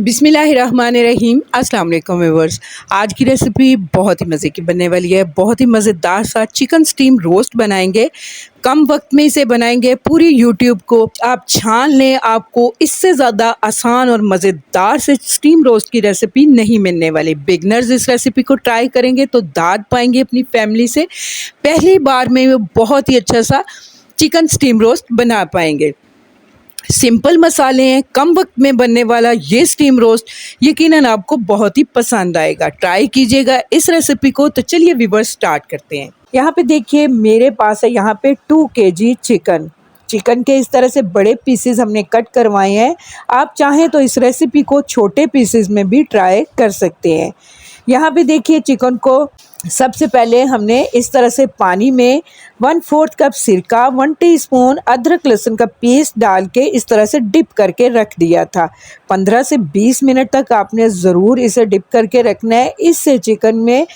बिस्मिल्लाहिर्रहमानिर्रहीम अस्सलाम वालेकुम व्यूअर्स। आज की रेसिपी बहुत ही मज़े की बनने वाली है। बहुत ही मज़ेदार सा चिकन स्टीम रोस्ट बनाएंगे। कम वक्त में इसे बनाएंगे, पूरी यूट्यूब को आप छान लें, आपको इससे ज़्यादा आसान और मज़ेदार से स्टीम रोस्ट की रेसिपी नहीं मिलने वाली। बिगनर्स इस रेसिपी को ट्राई करेंगे तो दाद पाएंगे अपनी फैमिली से। पहली बार में वो बहुत ही अच्छा सा चिकन स्टीम रोस्ट बना पाएंगे। सिंपल मसाले हैं, कम वक्त में बनने वाला ये स्टीम रोस्ट यकीनन आपको बहुत ही पसंद आएगा। ट्राई कीजिएगा इस रेसिपी को। तो चलिए व्यूअर्स स्टार्ट करते हैं। यहाँ पे देखिए मेरे पास है यहाँ पे 2 केजी चिकन के इस तरह से बड़े पीसेस हमने कट करवाए हैं। आप चाहें तो इस रेसिपी को छोटे पीसेस में भी ट्राई कर सकते हैं। यहाँ पे देखिए चिकन को सबसे पहले हमने इस तरह से पानी में 1/4 कप सिरका, 1 टीस्पून अदरक लहसुन का पेस्ट डाल के इस तरह से डिप करके रख दिया था। 15 से 20 मिनट तक आपने ज़रूर इसे डिप करके रखना है। इससे चिकन में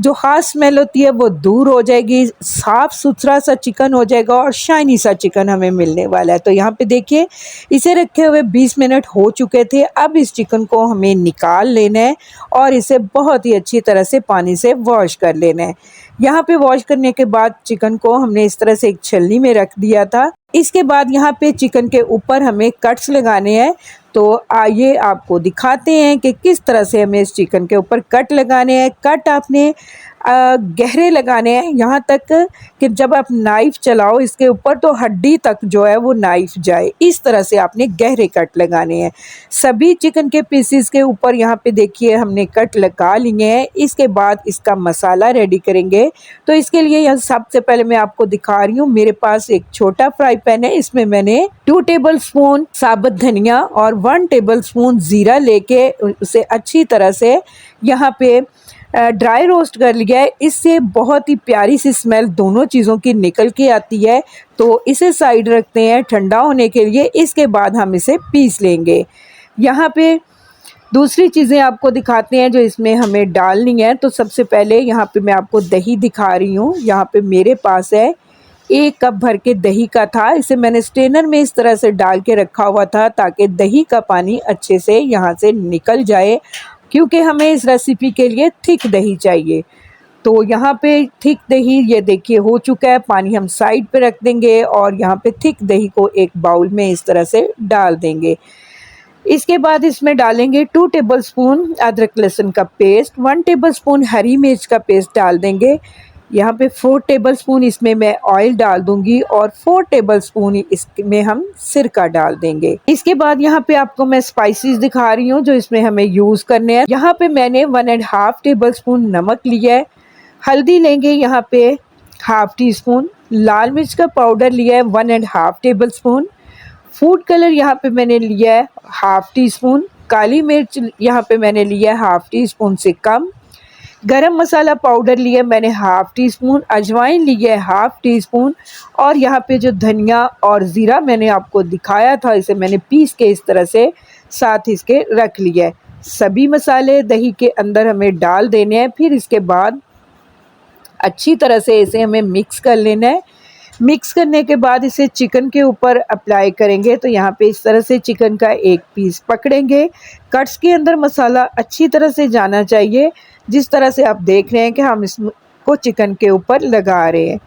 जो ख़ास स्मेल होती है वो दूर हो जाएगी, साफ़ सुथरा सा चिकन हो जाएगा और शाइनी सा चिकन हमें मिलने वाला है। तो यहाँ पे देखिए इसे रखे हुए 20 मिनट हो चुके थे। अब इस चिकन को हमें निकाल लेना है और इसे बहुत ही अच्छी तरह से पानी से वॉश कर लेना है। यहाँ पे वॉश करने के बाद चिकन को हमने इस तरह से एक छलनी में रख दिया था। इसके बाद यहाँ पे चिकन के ऊपर हमें कट्स लगाने हैं। तो आइए आपको दिखाते हैं कि किस तरह से हमें इस चिकन के ऊपर कट लगाने हैं। कट आपने गहरे लगाने हैं, यहाँ तक कि जब आप नाइफ़ चलाओ इसके ऊपर तो हड्डी तक जो है वो नाइफ़ जाए। इस तरह से आपने गहरे कट लगाने हैं। सभी चिकन के पीसेस के ऊपर यहाँ पे देखिए हमने कट लगा लिए हैं। इसके बाद इसका मसाला रेडी करेंगे। तो इसके लिए यहाँ सबसे पहले मैं आपको दिखा रही हूँ, मेरे पास एक छोटा फ्राई पैन है। इसमें मैंने 2 टेबलस्पून साबुत धनिया और 1 टेबलस्पून ज़ीरा लेके उसे अच्छी तरह से यहाँ पे ड्राई रोस्ट कर लिया है। इससे बहुत ही प्यारी सी स्मेल दोनों चीज़ों की निकल के आती है। तो इसे साइड रखते हैं ठंडा होने के लिए। इसके बाद हम इसे पीस लेंगे। यहाँ पे दूसरी चीज़ें आपको दिखाते हैं जो इसमें हमें डालनी है। तो सबसे पहले यहाँ पे मैं आपको दही दिखा रही हूँ। यहाँ पे मेरे पास है 1 कप भर के दही का था। इसे मैंने स्ट्रेनर में इस तरह से डाल के रखा हुआ था ताकि दही का पानी अच्छे से यहाँ से निकल जाए, क्योंकि हमें इस रेसिपी के लिए थिक दही चाहिए। तो यहाँ पे थिक दही ये देखिए हो चुका है। पानी हम साइड पे रख देंगे और यहाँ पे थिक दही को एक बाउल में इस तरह से डाल देंगे। इसके बाद इसमें डालेंगे 2 टेबलस्पून अदरक लहसुन का पेस्ट, 1 टेबलस्पून हरी मिर्च का पेस्ट डाल देंगे। यहाँ पे 4 टेबलस्पून इसमें मैं ऑयल डाल दूंगी और 4 टेबलस्पून इसमें हम सिरका डाल देंगे। इसके बाद यहाँ पे आपको मैं स्पाइसेस दिखा रही हूँ जो इसमें हमें यूज़ करने हैं। यहाँ पे मैंने 1.5 टेबलस्पून नमक लिया है। हल्दी लेंगे यहाँ पे 1/2 टीस्पून, लाल मिर्च का पाउडर लिया है 1.5 टेबलस्पून, फूड कलर यहाँ पे मैंने लिया है 1/2 टीस्पून, काली मिर्च यहाँ पे मैंने लिया है 1/2 टीस्पून से कम, गरम मसाला पाउडर लिया मैंने 1/2 टीस्पून, अजवाइन लिया है 1/2 टीस्पून और यहाँ पे जो धनिया और ज़ीरा मैंने आपको दिखाया था इसे मैंने पीस के इस तरह से साथ इसके रख लिया है। सभी मसाले दही के अंदर हमें डाल देने हैं। फिर इसके बाद अच्छी तरह से इसे हमें मिक्स कर लेना है। मिक्स करने के बाद इसे चिकन के ऊपर अप्लाई करेंगे। तो यहाँ पे इस तरह से चिकन का एक पीस पकड़ेंगे। कट्स के अंदर मसाला अच्छी तरह से जाना चाहिए, जिस तरह से आप देख रहे हैं कि हम इसको चिकन के ऊपर लगा रहे हैं।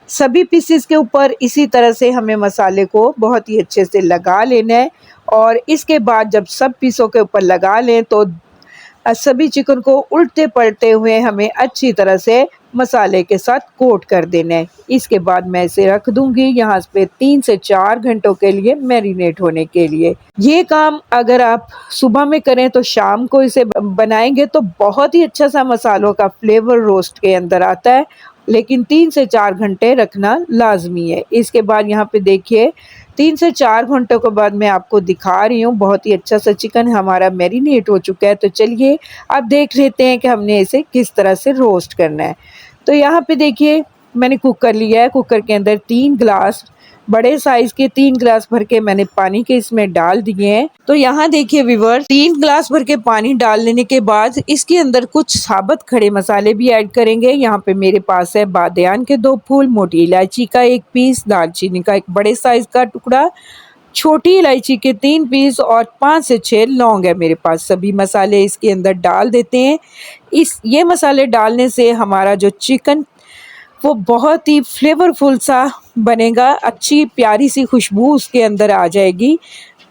सभी पीसेस के ऊपर इसी तरह से हमें मसाले को बहुत ही अच्छे से लगा लेना है और इसके बाद जब सब पीसों के ऊपर लगा लें तो सभी चिकन को उल्टे पलटे हुए हमें अच्छी तरह से मसाले के साथ कोट कर देना है। इसके बाद मैं इसे रख दूंगी यहाँ पे 3 से 4 घंटों के लिए मैरिनेट होने के लिए। ये काम अगर आप सुबह में करें तो शाम को इसे बनाएंगे तो बहुत ही अच्छा सा मसालों का फ्लेवर रोस्ट के अंदर आता है, लेकिन 3 से 4 घंटे रखना लाजमी है। इसके बाद यहाँ पे देखिए 3 से 4 घंटों के बाद मैं आपको दिखा रही हूँ बहुत ही अच्छा सा चिकन हमारा मैरिनेट हो चुका है। तो चलिए अब देख लेते हैं कि हमने इसे किस तरह से रोस्ट करना है। तो यहाँ पे देखिए मैंने कुकर लिया है। कुकर के अंदर 3 गिलास बड़े साइज़ के 3 गिलास भर के मैंने पानी के इसमें डाल दिए हैं। तो यहाँ देखिए व्यूअर 3 गिलास भर के पानी डाल लेने के बाद इसके अंदर कुछ साबुत खड़े मसाले भी ऐड करेंगे। यहाँ पे मेरे पास है बादियान के 2 फूल, मोटी इलायची का 1 पीस, दालचीनी का 1 बड़े साइज़ का टुकड़ा, छोटी इलायची के 3 पीस और 5 से 6 लौंग है मेरे पास। सभी मसाले इसके अंदर डाल देते हैं। ये मसाले डालने से हमारा जो चिकन वो बहुत ही फ्लेवरफुल सा बनेगा, अच्छी प्यारी सी खुशबू उसके अंदर आ जाएगी।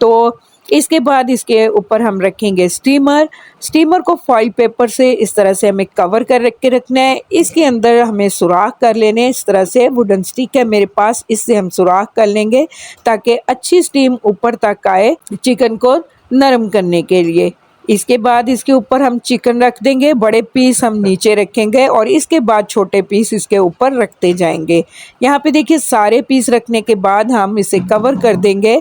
तो इसके बाद इसके ऊपर हम रखेंगे स्टीमर। स्टीमर को फॉइल पेपर से इस तरह से हमें कवर कर के रखना है। इसके अंदर हमें सुराख कर लेने, इस तरह से वुडन स्टिक है मेरे पास, इससे हम सुराख कर लेंगे ताकि अच्छी स्टीम ऊपर तक आए चिकन को नरम करने के लिए। इसके बाद इसके ऊपर हम चिकन रख देंगे, बड़े पीस हम नीचे रखेंगे और इसके बाद छोटे पीस इसके ऊपर रखते जाएंगे। यहाँ पे देखिए सारे पीस रखने के बाद हम इसे कवर कर देंगे।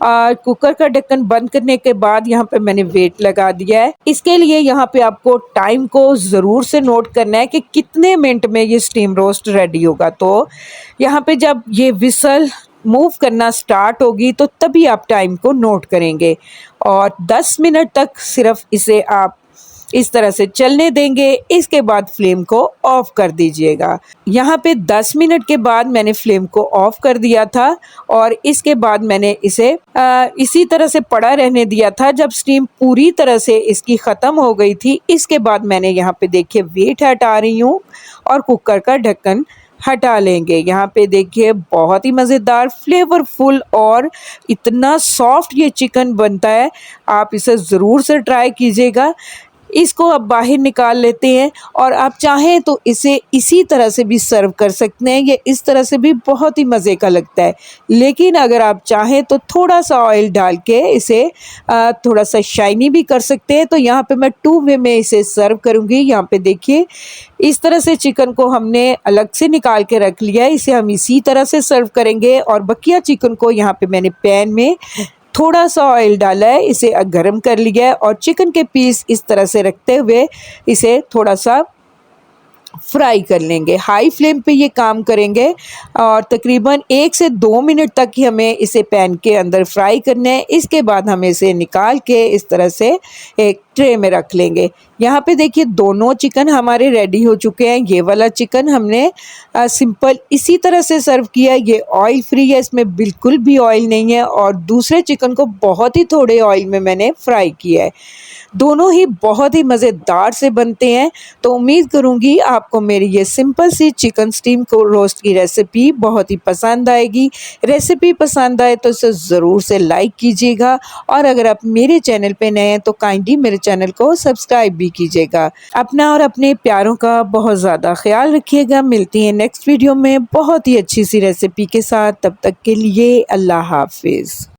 कुकर का ढक्कन बंद करने के बाद यहाँ पे मैंने वेट लगा दिया है। इसके लिए यहाँ पे आपको टाइम को ज़रूर से नोट करना है कि कितने मिनट में ये स्टीम रोस्ट रेडी होगा। तो यहाँ पे जब ये विसल मूव करना स्टार्ट होगी तो तभी आप टाइम को नोट करेंगे और 10 मिनट तक सिर्फ इसे आप इस तरह से चलने देंगे। इसके बाद फ्लेम को ऑफ कर दीजिएगा। यहाँ पे 10 मिनट के बाद मैंने फ्लेम को ऑफ कर दिया था और इसके बाद मैंने इसे इसी तरह से पड़ा रहने दिया था जब स्टीम पूरी तरह से इसकी ख़त्म हो गई थी। इसके बाद मैंने यहाँ पे देखिए वेट हटा रही हूँ और कुकर का ढक्कन हटा लेंगे। यहाँ पे देखिए बहुत ही मज़ेदार, फ्लेवरफुल और इतना सॉफ्ट ये चिकन बनता है। आप इसे ज़रूर से ट्राई कीजिएगा। इसको अब बाहर निकाल लेते हैं और आप चाहें तो इसे इसी तरह से भी सर्व कर सकते हैं। ये इस तरह से भी बहुत ही मज़े का लगता है, लेकिन अगर आप चाहें तो थोड़ा सा ऑयल डाल के इसे थोड़ा सा शाइनी भी कर सकते हैं। तो यहाँ पे मैं 2 वे में इसे सर्व करूँगी। यहाँ पे देखिए इस तरह से चिकन को हमने अलग से निकाल के रख लिया है। इसे हम इसी तरह से सर्व करेंगे और बकिया चिकन को यहाँ पे मैंने पैन में थोड़ा सा ऑयल डाला है, इसे गरम कर लिया है और चिकन के पीस इस तरह से रखते हुए इसे थोड़ा सा फ्राई कर लेंगे। हाई फ्लेम पे ये काम करेंगे और तकरीबन 1 से 2 मिनट तक ही हमें इसे पैन के अंदर फ्राई करना है। इसके बाद हम इसे निकाल के इस तरह से एक ट्रे में रख लेंगे। यहाँ पे देखिए दोनों चिकन हमारे रेडी हो चुके हैं। ये वाला चिकन हमने सिंपल इसी तरह से सर्व किया। ये ऑयल फ्री है, इसमें बिल्कुल भी ऑयल नहीं है और दूसरे चिकन को बहुत ही थोड़े ऑयल में मैंने फ्राई किया है। दोनों ही बहुत ही मज़ेदार से बनते हैं। तो उम्मीद करूँगी आपको मेरी ये सिंपल सी चिकन स्टीम को रोस्ट की रेसिपी बहुत ही पसंद आएगी। रेसिपी पसंद आए तो इसे ज़रूर से लाइक कीजिएगा और अगर आप मेरे चैनल पे नए हैं तो काइंडली मेरे चैनल को सब्सक्राइब भी कीजिएगा। अपना और अपने प्यारों का बहुत ज़्यादा ख्याल रखिएगा। मिलती हैं नेक्स्ट वीडियो में बहुत ही अच्छी सी रेसिपी के साथ। तब तक के लिए अल्लाह हाफिज़।